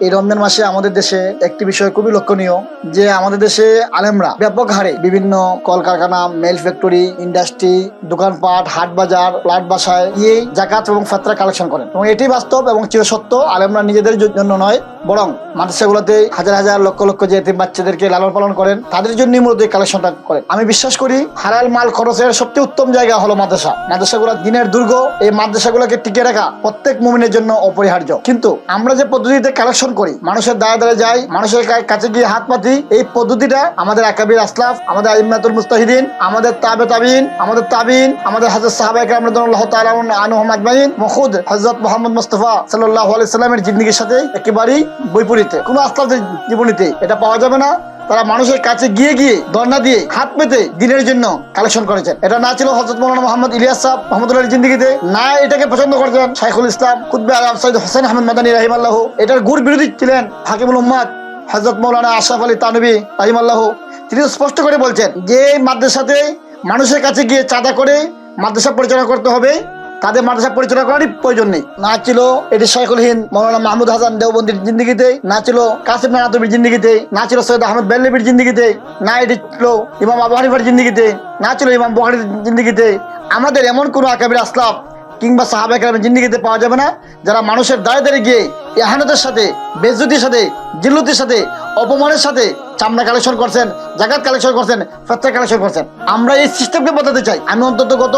এই রমজান মাসে আমাদের দেশে একটি বিষয় খুবই লক্ষণীয় যে আমাদের দেশে আলেমরা ব্যাপক হারে বিভিন্ন কলকারখানা, মেল ফ্যাক্টরি, ইন্ডাস্ট্রি, দোকানপাট, হাট বাজার, প্লাট বাসায় গিয়ে জাকাত এবং ফাতরা কালেকশন করেন এবং এটি বাস্তব এবং চিরসত্য। আলেমরা নিজেদের জন্য নয় বরং মাদ্রাসাগুলোতে হাজার হাজার লক্ষ লক্ষ যে এতিম বাচ্চাদেরকে লালন পালন করেন তাদের জন্য মূলত এই কালেকশনটা করেন। আমি বিশ্বাস করি হালাল মাল খরচের সবচেয়ে উত্তম জায়গা হলো মাদ্রাসা। মাদ্রাসাগুলো দিনের দুর্গ, এই মাদ্রাসাগুলোকে টিকে রাখা প্রত্যেক মুমিনের জন্য অপরিহার্য। কিন্তু আমরা যে পদ্ধতিতে কালেকশন করি, মানুষের দায়ে দায়ে যাই, মানুষের কাছে গিয়ে হাত পাতি, এই পদ্ধতিটা আমাদের আকাবির আসলাফ, আমাদের আইম্মাতুল মুস্তাহিদিন, আমাদের তাবিন, আমাদের হযরত সাহাবায়ে কেরাম রাদিয়াল্লাহু তাআলা আনহুম আজমাইন, খুদ হযরত মুহাম্মদ মুস্তাফা সাল্লাল্লাহু আলাইহি সাল্লামের জিন্দেগির সাথে একেবারেই বৈপরীতে। কোনো আসলাফদের জীবনীতে এটা পাওয়া যাবে না। তারা মানুষের কাছে গিয়ে গিয়ে ধর্ণা দিয়ে হাত পেতে দিনের জন্য কালেকশন করেছেন। এটা না ছিল হযরত মাওলানা মুহাম্মদ ইলিয়াস সাহেব রহমাতুল্লাহির জিন্দেগিতে, না এটাকে পছন্দ করেছেন শাইখুল ইসলাম কুতবে আলম সৈয়দ হোসেন আহমদ মাদানী রাহিমাহুল্লাহ। এটার গুড় বিরোধী ছিলেন হাকিমুল উম্মাত হযরত মাওলানা আশরাফ আলী থানভী রাহিমাহুল্লাহ। তিনি স্পষ্ট করে বলছেন যে মাদ্রাসাতে মানুষের কাছে গিয়ে চাঁদা করে মাদ্রাসা পরিচালনা করতে হবে, তাদের মাদ্রাসা পরিচালনা করারই প্রয়োজন নেই। না ছিল এটি শাইখুল হিন্দ মাওলানা মাহমুদ হাসান দেওবন্দির জিন্দেগিতে, না ছিল কাসিম নানাতুবির জিন্দেগিতে, না ছিল সৈয়দ আহমদ বেল্লেবির জিন্দেগিতে, না এটি ছিল ইমাম আবু হানিফার জিন্দেগিতে, না ছিল ইমাম বুখারীর জিন্দেগিতে। আমাদের এমন কোনো আকাবির আসলাফ কিংবা সাহাবায়ে কেরামের জিন্দেগিতে পাওয়া যাবে না যারা মানুষের দাঁড়িয়ে দাঁড়িয়ে গিয়ে ইহানতের সাথে, বেজ্জতির সাথে, জিল্লতির সাথে, অপমানের সাথে চামড়া কালেকশন করছেন, জাকাত কালেকশন করছেন, ফাতরা কালেকশন করছেন। আমরা এই সিস্টেমকে বদলাতে চাই। আমি অন্তত গত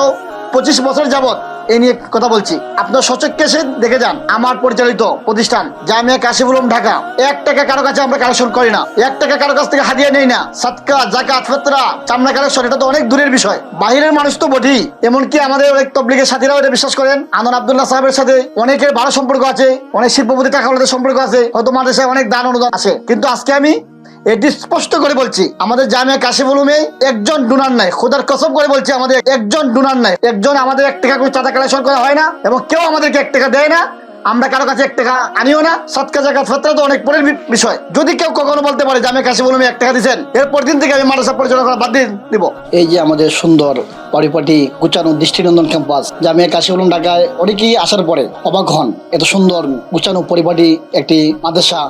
25 বছর যাবত এই নিয়ে কথা বলছি। আপনার সচক্ষে এসে দেখে যান আমার পরিচালিত প্রতিষ্ঠান জামিয়া কাশিফুল উলুম ঢাকা। 1 টাকা কারো কাছে আমরা কালেকশন করি না, 1 টাকা কারো কাছ থেকে হাদিয়া নেই না। সাদকা, জাকাত, ফাতরা, চামড়া কালেকশন এটা তো অনেক দূরের বিষয়। বাহিরের মানুষ তো বটেই, এমনকি আমাদের অনেক তবলিগের সাথীরাও এটা বিশ্বাস করেন। আনন্দ আব্দুল্লাহ সাহেবের সাথে অনেকের ভালো সম্পর্ক আছে, অনেক শিল্পপতি টাকা সম্পর্ক আছে, হয়তো মাদ্রাসায় অনেক দান অনুদান আছে। কিন্তু আজকে আমি এটি স্পষ্ট করে বলছি, আমাদের জামিয়া কাশিফুল উলুমে একজন ডোনার নাই। খোদার কসম করে বলছি, আমাদের একজন ডোনার নাই। একজন আমাদের 1 টাকা করে চাঁদা কালেকশন করা হয় না এবং কেউ আমাদেরকে 1 টাকা দেয় না। আমরা কারো কাছে 1 টাকা আনিও না। সদকা, জাকাত, ফাতরা তো অনেক পরের বিষয়। যদি কেউ কখনো বলতে পারে জামিয়া কাশিফুল উলুমে 1 টাকা দিয়েছেন, এরপর দিন থেকে আমি মাদ্রাসা পরিচালনা করা বাদ দিয়ে দিব। এই যে আমাদের সুন্দর পরিপাটি গুছানো দৃষ্টিনন্দন ক্যাম্পাস জামিয়া কাশিফুল উলুম ঢাকায়, অনেকেই আসার পরে অবাক হন এত সুন্দর গুছানো পরিপাটি একটি মাদ্রাসা,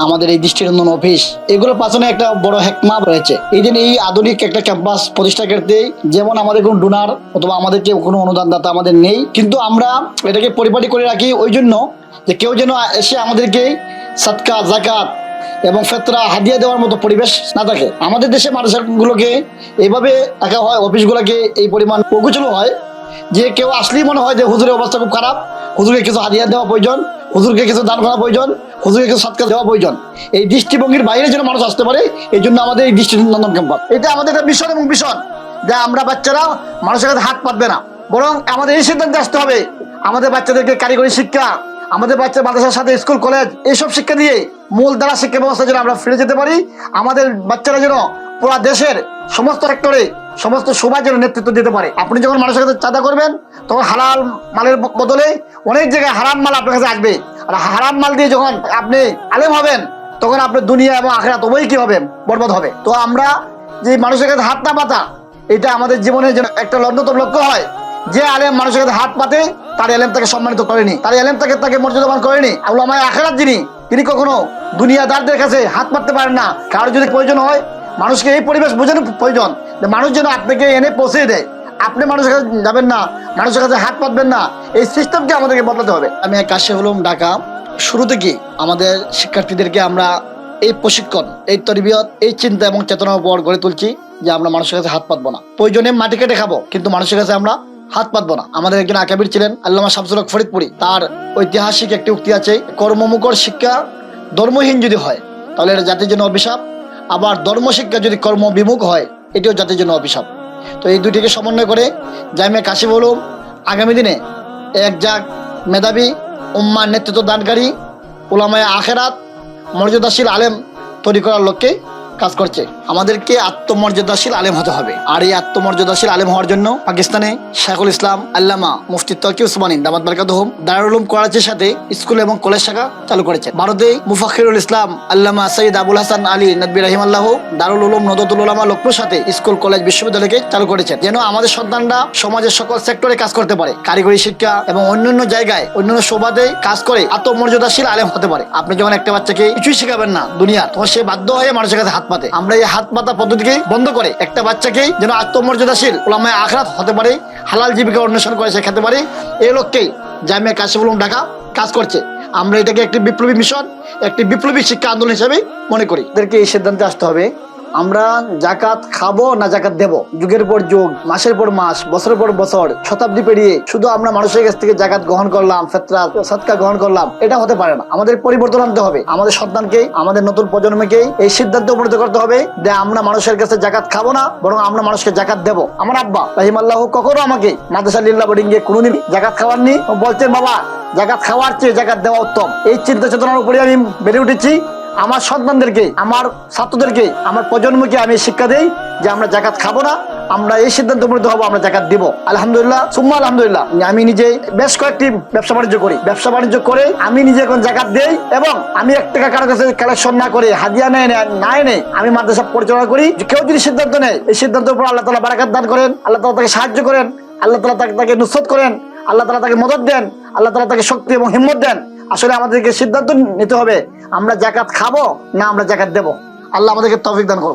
আমাদের এই দৃষ্টিনন্দন অফিস, এগুলোর পাশনে একটা বড় হেকমা রয়েছে। এই যে এই আধুনিক একটা ক্যাম্পাস প্রতিষ্ঠা করতে যেমন আমাদের কোনো ডোনার অথবা আমাদেরকে কোনো অনুদানদাতা আমাদের নেই, কিন্তু আমরা এটাকে পরিপাটি করে রাখি ওই জন্য যে কেউ যেন এসে আমাদেরকে সাদকা, জাকাত এবং ফাতরা হাদিয়া দেওয়ার মতো পরিবেশ না থাকে। আমাদের দেশে মাদ্রাসাগুলোকে এইভাবে রাখা হয়, অফিসগুলোকে এই পরিমাণ অগোছালো হয় যে কেউ আসলেই মনে হয় যে হুজুরের অবস্থা খুব খারাপ, হুজুরকে কিছু হাদিয়া দেওয়া প্রয়োজন, হুজুরকে কিছু দান করা প্রয়োজন, হুজুরকে কিছু সৎকার দেওয়া প্রয়োজন। এই দৃষ্টিভঙ্গির বাইরে যেন মানুষ আসতে পারে, এই জন্য আমাদের এই দৃষ্টিনন্দন ক্যাম্পাস। এটা আমাদের একটা মিশন এবং মিশন যে আমরা বাচ্চারা মানুষের কাছে হাত পাতবে না, বরং আমাদের এই সিদ্ধান্তে আসতে হবে আমাদের বাচ্চাদেরকে কারিগরি শিক্ষা, আমাদের বাচ্চা মাদ্রাসার সাথে স্কুল কলেজ এইসব শিক্ষা দিয়ে মূল দ্বারা শিক্ষা ব্যবস্থা যেন আমরা ফিরে যেতে পারি। আমাদের বাচ্চারা যেন পুরা দেশের সমস্ত সেক্টরে, সমস্ত সবাই যেন নেতৃত্ব দিতে পারে। আপনি যখন মানুষের কাছে চাঁদা করবেন তখন হালাল মালের বদলে অনেক জায়গায় হারাম মাল আপনার কাছে আসবে। আর হারাম মাল দিয়ে যখন আপনি আলেম হবেন তখন আপনার দুনিয়া এবং আখিরাত উভয়ই কি হবে, বরবাদ হবে। তো আমরা যে মানুষের কাছে হাত না পাতা, এটা আমাদের জীবনের যেন একটা অন্যতম লক্ষ্য হয়। যে আলেম মানুষের কাছে হাত পাতে তার এলেম তাকে সম্মানিত করেনি, তার এলেম তাকে মর্যাদাবান করেনি। উলামায়ে আখিরাত তিনি কখনো দুনিয়াদারদের কাছে হাত পাততে পারেন না। কারো যদি প্রয়োজন হয় মানুষকে এই পরিবেশ বোঝানো প্রয়োজন যে মানুষ যেন আপনাকে এনে পৌঁছে দেয়, আপনি মানুষের কাছে যাবেন না, মানুষের কাছে হাত পাতবেন না। এই সিস্টেমকে আমাদেরকে বদলাতে হবে। আমি কাশিফুল উলুম ঢাকা শুরু থেকে আমাদের শিক্ষার্থীদেরকে আমরা এই প্রশিক্ষণ, এই তরবিয়ত, এই চিন্তা এবং চেতনার উপর গড়ে তুলছি যে আমরা মানুষের কাছে হাত পাতবো না। প্রয়োজনে মাটি কেটে খাবো, কিন্তু মানুষের কাছে আমরা হাত পাতবো না। আমাদের একজন আকাবির ছিলেন আল্লামা শামসুল হক ফরিদপুরি, তার ঐতিহাসিক একটি উক্তি আছে, কর্মমুখর শিক্ষা ধর্মহীন যদি হয় তাহলে এটা জাতির জন্য অভিশাপ, আবার ধর্মশিক্ষা যদি কর্মবিমুখ হয় এটিও জাতির জন্য অভিশাপ। তো এই দুটিকে সমন্বয় করে জামিয়া কাশিফুল উলুম আগামী দিনে একজাক মেধাবী, উম্মার নেতৃত্ব দানকারী, উলামায়ে আখিরাত, মর্যাদাশীল আলেম তৈরি করার লক্ষ্যে কাজ করছে। আমাদেরকে আত্মমর্যাদাশীল আলেম হতে হবে। আর এই আত্মমর্যাদাশীল আলেম হওয়ার জন্য পাকিস্তানে শেখুল ইসলাম আল্লামা মুফতি তকি উসমানী দামাত বারকাতুহুম দারুল উলুম করাচির সাথে স্কুল এবং কলেজ শাখা চালু করেছে। ভারতে মুফাখিরুল ইসলাম আল্লামা সৈয়দ আবুল হাসান আলী নদভী রাহিমাল্লাহ দারুল উলুম নদরতুল উলামা লক্ষ্ণৌ সাথে স্কুল কলেজ বিশ্ববিদ্যালয়কে চালু করেছেন, যেন আমাদের সন্তানরা সমাজের সকল সেক্টরে কাজ করতে পারে, কারিগরি শিক্ষা এবং অন্যান্য জায়গায় অন্যান্য শোভাতে কাজ করে আত্মমর্যাদাশীল আলেম হতে পারে। আপনি যখন একটা বাচ্চাকে কিছুই শেখাবেন না দুনিয়া, তখন সে বাধ্য হয়ে মানুষের কাছে হাত পাতে। আমরা এই হাত পাতা পদ্ধতিকে বন্ধ করে একটা বাচ্চাকে যেন আত্মমর্যাদাশীল উলামায়ে আখিরাত হতে পারে, হালাল জীবিকা অন্বেষণ করে সে খেতে পারে, এই লক্ষ্যেই জামিয়া কাশিফুল উলুম ঢাকা কাজ করছে। আমরা এটাকে একটি বিপ্লবী মিশন, একটি বিপ্লবী শিক্ষা আন্দোলন হিসেবে মনে করি। এদেরকে এই সিদ্ধান্তে আসতে হবে, আমরা জাকাত খাবো না জাকাত দেব। যুগের পর যুগ, মাসের পর মাস, বছরের পর বছর, শতাব্দী পেরিয়ে শুধু আমরা মানুষের কাছ থেকে জাকাত গ্রহণ করলাম, ফিতরা সাদকা গ্রহণ করলাম, এটা হতে পারে না। আমাদের পরিবর্তন আনতে হবে। আমাদের সন্তানকে, আমাদের নতুন প্রজন্মকে এই সিদ্ধান্তে উপনীত করতে হবে যে আমরা মানুষের কাছে জাকাত খাবো না, বরং আমরা মানুষকে জাকাত দেব। আমার আব্বা রাহিমাল্লাহু কখনো আমাকে মাদ্রাসা লিল্লাহ বোর্ডিং এ কোনোদিন জাকাত খাওয়াননি। বলতেন, বাবা জাকাত খাওয়ার চেয়ে জাকাত দেওয়া উত্তম। এই চিন্তা চেতনার উপরে আমি বেড়ে উঠেছি। আমার সন্তানদেরকে, আমার ছাত্রদেরকে, আমার প্রজন্মকে আমি শিক্ষা দেই যে আমরা জাকাত খাবো না, আমরা এই সিদ্ধান্ত উপনীত হবো আমরা জাকাত দিব। আলহামদুলিল্লাহ সুম্মা আলহামদুলিল্লাহ। আমি নিজে বেশ কয়েকটি ব্যবসা বাণিজ্য করি। ব্যবসা বাণিজ্য করে আমি নিজে এখন জাকাত দেই, এবং আমি 1 টাকা কারো কাছে কালেকশন না করে, হাদিয়া না এনে আমি মাদ্রাসা পরিচালনা করি। কেউ যদি সিদ্ধান্ত নেয়, এই সিদ্ধান্তের উপর আল্লাহ তাআলা বারাকাত দান করেন, আল্লাহ তাআলা তাকে সাহায্য করেন, আল্লাহ তাআলা তাকে নুসরত করেন, আল্লাহ তাআলা তাকে মদদ দেন, আল্লাহ তাআলা তাকে শক্তি এবং হিম্মত দেন। আসলে আমাদেরকে সিদ্ধান্ত নিতে হবে আমরা জাকাত খাবো না আমরা জাকাত দেব। আল্লাহ আমাদেরকে তৌফিক দান করুন।